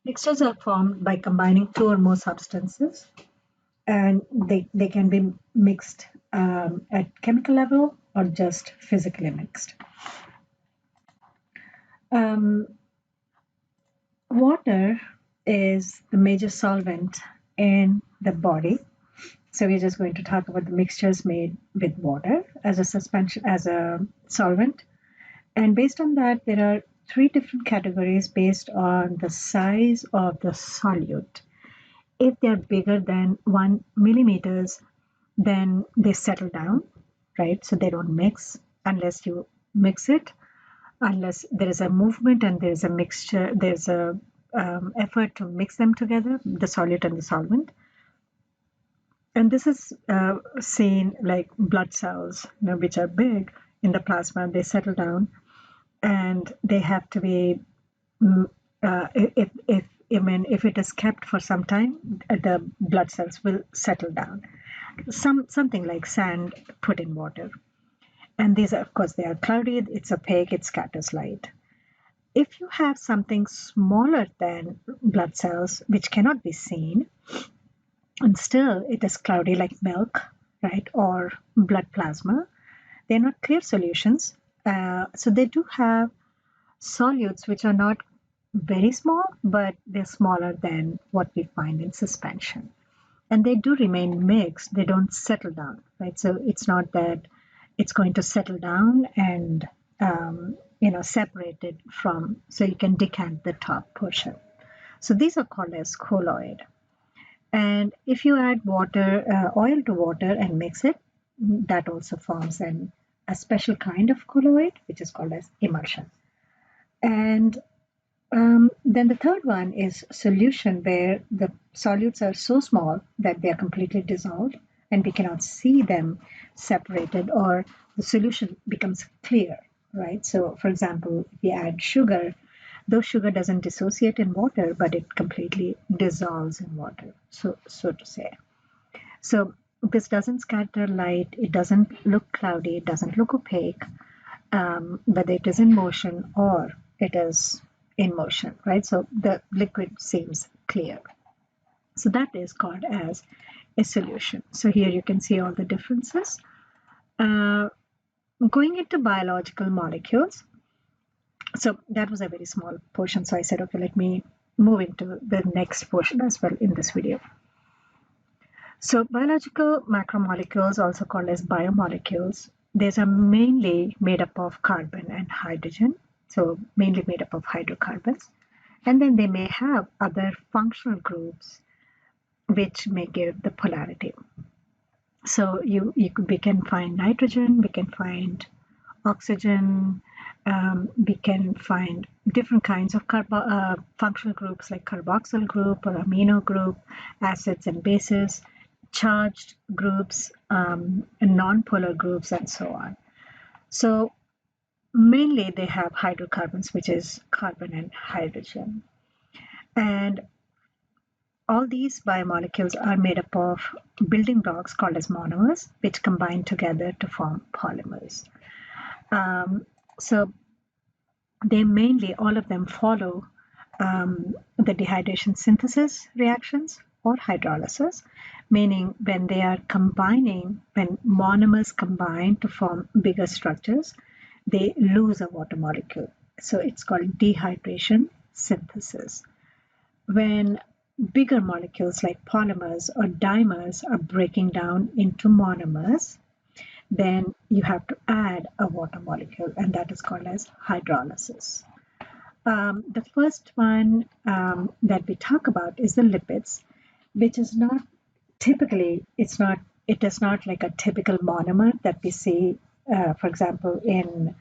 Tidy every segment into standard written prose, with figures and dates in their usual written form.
Mixtures are formed by combining two or more substances, and they can be mixed at chemical level or just physically mixed. Um, Water is the major solvent in the body. So we're just going to talk about the mixtures made with water as a suspension, as a solvent. And based on that, there are three different categories based on the size of the solute. If they're bigger than 1 millimeters, then they settle down, right? So they don't mix unless you mix it, unless there is a movement and there is a mixture, there's a effort to mix them together, the solute and the solvent. And this is seen like blood cells, which are big in the plasma. They settle down, and they have to be. If if it is kept for some time, the blood cells will settle down. Something like sand put in water. And these, of course, they are cloudy. It's opaque. It scatters light. If you have something smaller than blood cells, which cannot be seen, and still it is cloudy like milk, right, or blood plasma, they're not clear solutions. So they do have solutes which are not very small, but they're smaller than what we find in suspension. And they do remain mixed, they don't settle down, right? So it's not that it's going to settle down and separated from, so you can decant the top portion. So these are called as colloid. And if you add water, oil to water and mix it, that also forms a special kind of colloid, which is called as emulsion. And then the third one is solution, where the solutes are so small that they are completely dissolved and we cannot see them separated, or the solution becomes clear, right? So, for example, if you add sugar, though sugar doesn't dissociate in water, but it completely dissolves in water, so to say. So this doesn't scatter light, it doesn't look cloudy, it doesn't look opaque, whether it is in motion or it is in motion, right? So the liquid seems clear. So that is called as a solution. So here you can see all the differences. Uh, Going into biological molecules, so that was a very small portion. So I said, okay, let me move into the next portion as well in this video. So biological macromolecules, also called as biomolecules, these are mainly made up of carbon and hydrogen, so mainly made up of hydrocarbons. And then they may have other functional groups which may give the polarity. So we can find nitrogen, we can find oxygen, we can find different kinds of functional groups like carboxyl group or amino group, acids and bases, charged groups, and non-polar groups, and so on. So mainly they have hydrocarbons, which is carbon and hydrogen. And all these biomolecules are made up of building blocks called as monomers, which combine together to form polymers. So they mainly, all of them follow the dehydration synthesis reactions or hydrolysis, meaning when they are combining, when monomers combine to form bigger structures, they lose a water molecule. So it's called dehydration synthesis. When bigger molecules like polymers or dimers are breaking down into monomers, then you have to add a water molecule, and that is called as hydrolysis. The first one that we talk about is the lipids, which is not typically, it is not like a typical monomer that we see, for example, in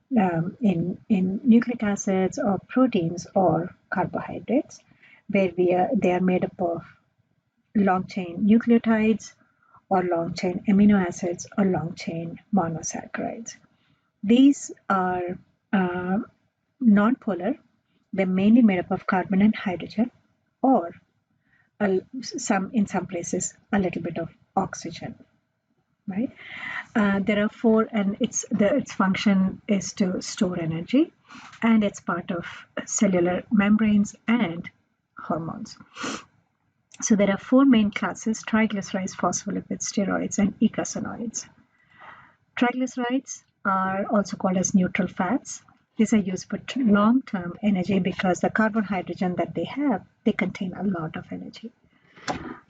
nucleic acids or proteins or carbohydrates, where they are made up of long chain nucleotides or long chain amino acids or long chain monosaccharides. These are non-polar. They're mainly made up of carbon and hydrogen, or in some places a little bit of oxygen. Right? There are four, and its function is to store energy, and it's part of cellular membranes and hormones. So there are four main classes: triglycerides, phospholipids, steroids, and eicosanoids. Triglycerides are also called as neutral fats. These are used for long-term energy because the carbon hydrogen that they have, they contain a lot of energy.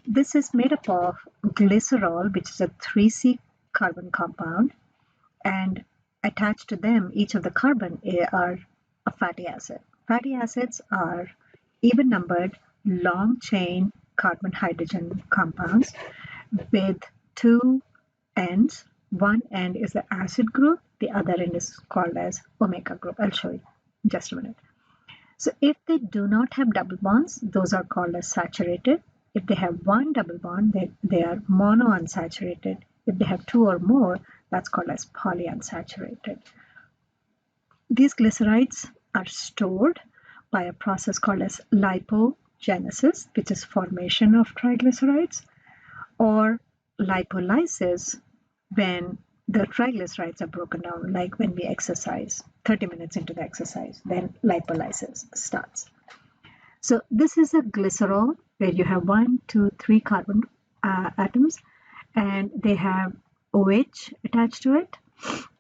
This is made up of glycerol, which is a 3C carbon compound, and attached to them, each of the carbon are a fatty acid. Fatty acids are even-numbered, long-chain carbon hydrogen compounds with two ends. One end is the acid group, the other end is called as omega group. I'll show you in just a minute. So if they do not have double bonds, those are called as saturated. If they have one double bond, they are monounsaturated. If they have two or more, that's called as polyunsaturated. These glycerides are stored by a process called as lipogenesis, which is formation of triglycerides, or lipolysis, when the triglycerides are broken down, like when we exercise, 30 minutes into the exercise, then lipolysis starts. So this is a glycerol where you have 1, 2, 3 carbon atoms, and they have OH attached to it.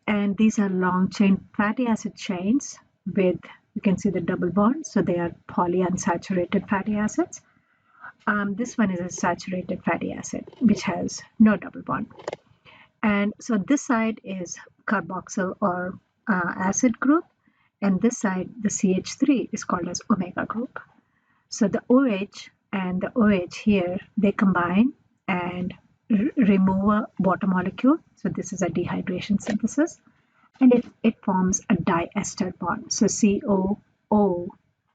And these are long chain fatty acid chains with, you can see the double bond, so they are polyunsaturated fatty acids. This one is a saturated fatty acid, which has no double bond. And so this side is carboxyl or acid group, and this side, the CH3, is called as omega group. So the OH and the OH here, they combine and remove a water molecule. So this is a dehydration synthesis, and it forms a diester bond. So CO,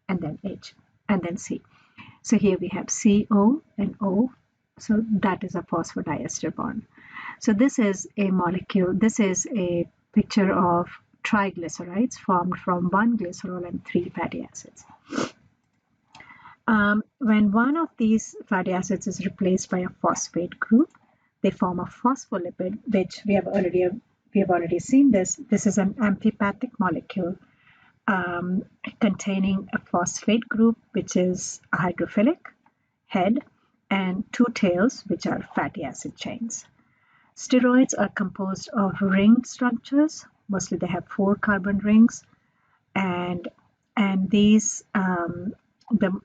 and then H, and then C. So here we have CO and O. So that is a phosphodiester bond. So this is a molecule, this is a picture of triglycerides formed from one glycerol and 3 fatty acids. When one of these fatty acids is replaced by a phosphate group, they form a phospholipid, which we have already seen this. This is an amphipathic molecule containing a phosphate group, which is a hydrophilic head, and 2 tails, which are fatty acid chains. Steroids are composed of ringed structures. Mostly they have 4 carbon rings, and these the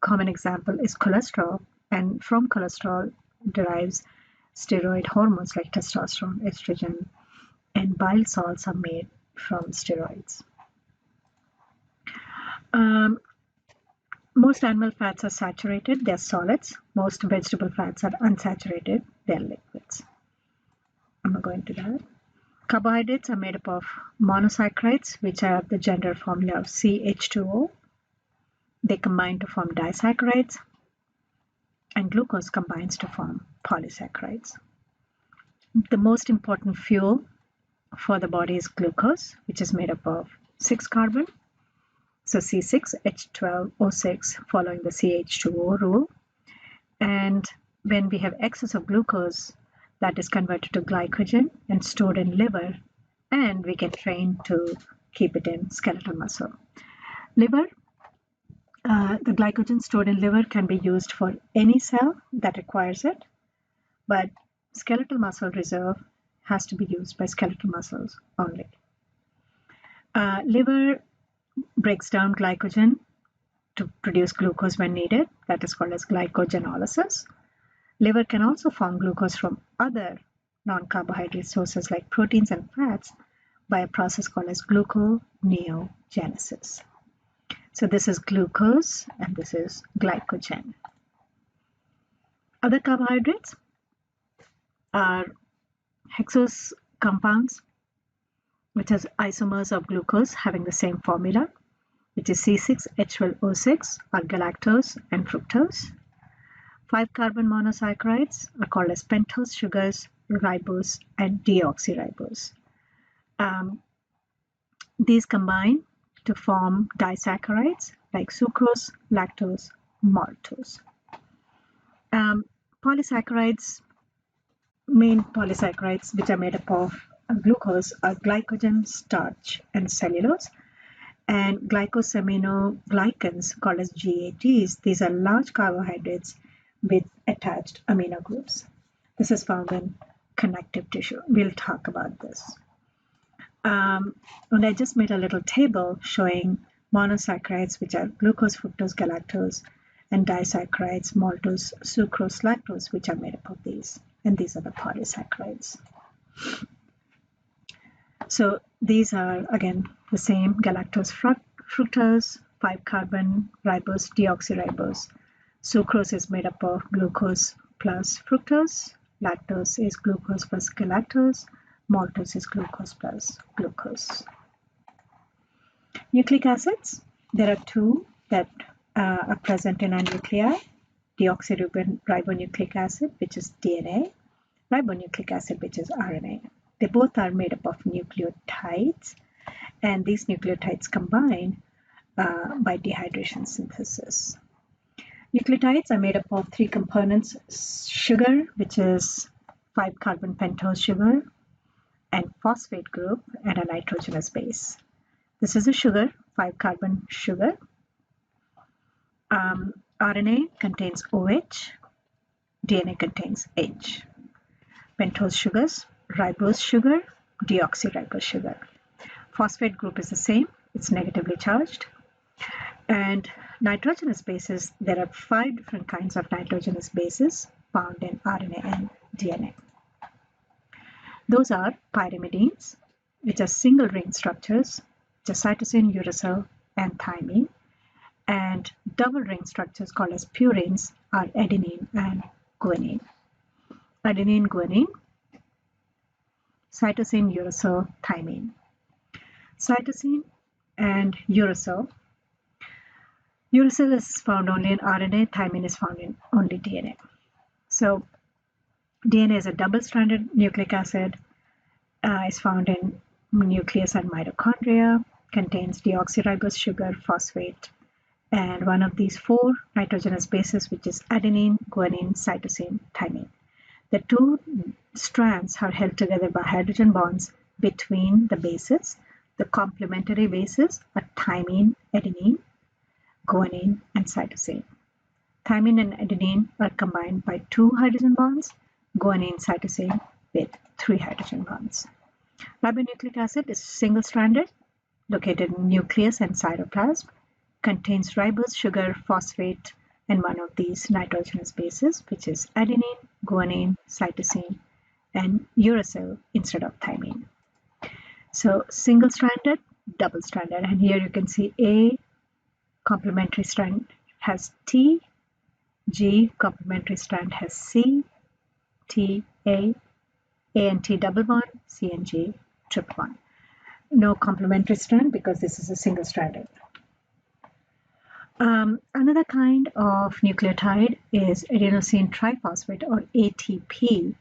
common example is cholesterol, and from cholesterol derives steroid hormones like testosterone, estrogen, and bile salts are made from steroids. Most animal fats are saturated, they're solids. Most vegetable fats are unsaturated, they're liquids. I'm not going to that. Carbohydrates are made up of monosaccharides, which have the general formula of CH2O. They combine to form disaccharides, and glucose combines to form polysaccharides. The most important fuel for the body is glucose, which is made up of 6 carbon. So C6H12O6, following the CH2O rule. And when we have excess of glucose, that is converted to glycogen and stored in liver, and we can train to keep it in skeletal muscle. Liver, the glycogen stored in liver can be used for any cell that requires it, but skeletal muscle reserve has to be used by skeletal muscles only. Liver breaks down glycogen to produce glucose when needed. That is called as glycogenolysis. Liver can also form glucose from other non-carbohydrate sources like proteins and fats by a process called as gluconeogenesis. So this is glucose and this is glycogen. Other carbohydrates are hexose compounds, which has isomers of glucose having the same formula, which is C6H12O6, are galactose and fructose. 5 carbon monosaccharides are called as pentose sugars, ribose, and deoxyribose. These combine to form disaccharides like sucrose, lactose, maltose. Polysaccharides, main polysaccharides which are made up of glucose are glycogen, starch, and cellulose. And glycosaminoglycans, called as GAGs, these are large carbohydrates with attached amino groups. This is found in connective tissue. We'll talk about this. And I just made a little table showing monosaccharides, which are glucose, fructose, galactose, and disaccharides, maltose, sucrose, lactose, which are made up of these. And these are the polysaccharides. So these are, again, the same: galactose, fructose, 5-carbon, ribose, deoxyribose. Sucrose is made up of glucose plus fructose. Lactose is glucose plus galactose. Maltose is glucose plus glucose. Nucleic acids, there are two that are present in our nuclei: deoxyribonucleic acid, which is DNA, ribonucleic acid, which is RNA. They both are made up of nucleotides, and these nucleotides combine by dehydration synthesis. Nucleotides are made up of three components: sugar, which is 5-carbon pentose sugar, and phosphate group, and a nitrogenous base. This is a sugar, 5-carbon sugar. RNA contains OH, DNA contains H. Pentose sugars, ribose sugar, deoxyribose sugar. Phosphate group is the same, it's negatively charged. And nitrogenous bases, there are 5 different kinds of nitrogenous bases found in RNA and DNA. Those are pyrimidines, which are single ring structures, which are cytosine, uracil, and thymine. And double ring structures called as purines are adenine and guanine. Adenine, guanine, cytosine, uracil, thymine. Cytosine and uracil. Uracil is found only in RNA, thymine is found in only DNA. So DNA is a double-stranded nucleic acid, is found in nucleus and mitochondria, contains deoxyribose sugar, phosphate, and one of these 4 nitrogenous bases, which is adenine, guanine, cytosine, thymine. The 2 strands are held together by hydrogen bonds between the bases. The complementary bases are thymine, adenine, guanine, and cytosine. Thymine and adenine are combined by 2 hydrogen bonds, guanine, cytosine with 3 hydrogen bonds. Ribonucleic acid is single-stranded, located in nucleus and cytoplasm, contains ribose sugar, phosphate, and one of these nitrogenous bases, which is adenine, guanine, cytosine, and uracil instead of thymine. So single-stranded, double-stranded, and here you can see A complementary strand has T, G complementary strand has C, T, A and T double bond, C and G triple bond. No complementary strand because this is a single-stranded. Another kind of nucleotide is adenosine triphosphate, or ATP,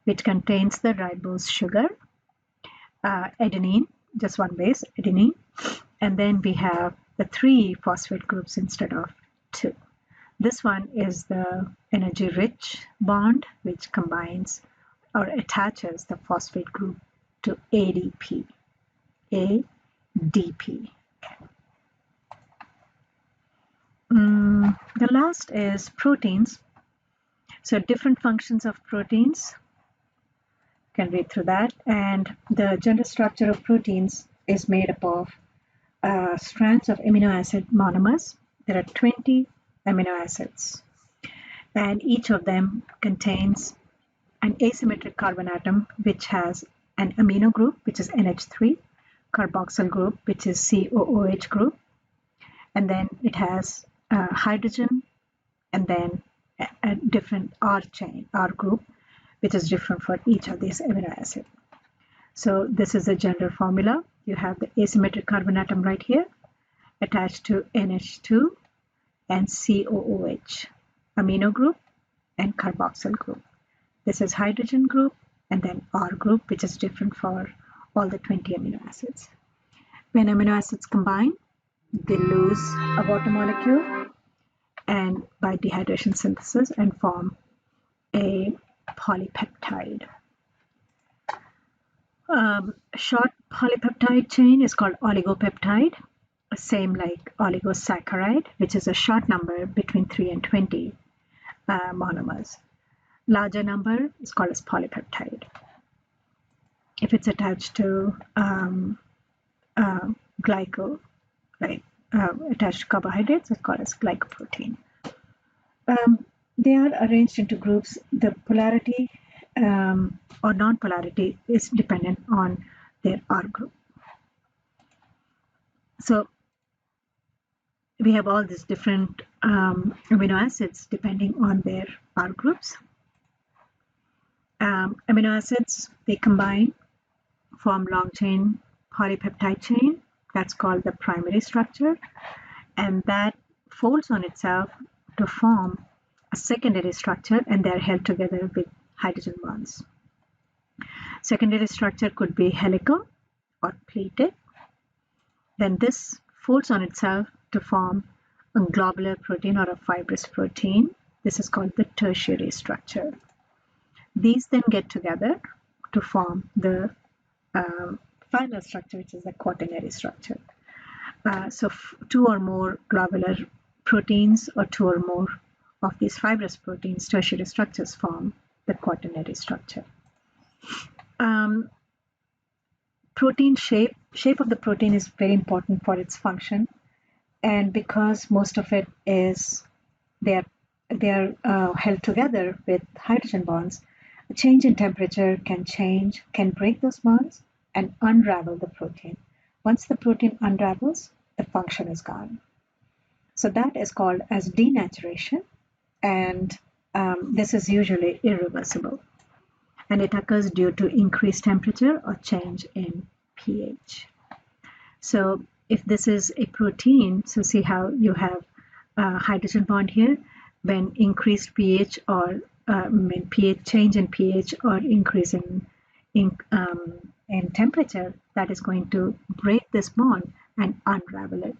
which contains the ribose sugar, adenine, just one base, adenine, and then we have the 3 phosphate groups instead of 2. This one is the energy-rich bond, which combines or attaches the phosphate group to ADP. ADP. The last is proteins. So different functions of proteins. You can read through that. And the general structure of proteins is made up of strands of amino acid monomers. There are 20 amino acids, and each of them contains an asymmetric carbon atom which has an amino group, which is NH3, carboxyl group, which is COOH group, and then it has hydrogen, and then a different R chain, R group, which is different for each of these amino acids. So this is the general formula. You have the asymmetric carbon atom right here attached to NH2 and COOH, amino group and carboxyl group. This is hydrogen group and then R group, which is different for all the 20 amino acids. When amino acids combine, they lose a water molecule and by dehydration synthesis and form a polypeptide. Short polypeptide chain is called oligopeptide, Same like oligosaccharide, which is a short number between 3 and 20 monomers. Larger number is called as polypeptide. If it's attached to glyco, right, attached to carbohydrates, it's called as glycoprotein. They are arranged into groups. The polarity or non-polarity is dependent on their R group. So we have all these different amino acids depending on their R groups. Amino acids, they combine, form long chain polypeptide chain. That's called the primary structure. And that folds on itself to form a secondary structure, and they're held together with hydrogen bonds. Secondary structure could be helical or pleated. Then this folds on itself to form a globular protein or a fibrous protein. This is called the tertiary structure. These then get together to form the final structure, which is the quaternary structure. So two or more globular proteins or two or more of these fibrous proteins, tertiary structures, form the quaternary structure. Protein shape of the protein is very important for its function, and because most of it is they're held together with hydrogen bonds, a change in temperature can break those bonds and unravel the protein. Once the protein unravels, the function is gone. So that is called as denaturation, and this is usually irreversible. And it occurs due to increased temperature or change in pH. So if this is a protein, so see how you have a hydrogen bond here, when increased pH or pH change in pH or increase in temperature, that is going to break this bond and unravel it.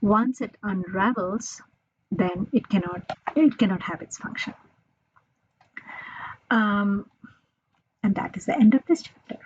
Once it unravels, then it cannot have its function. And that is the end of this chapter.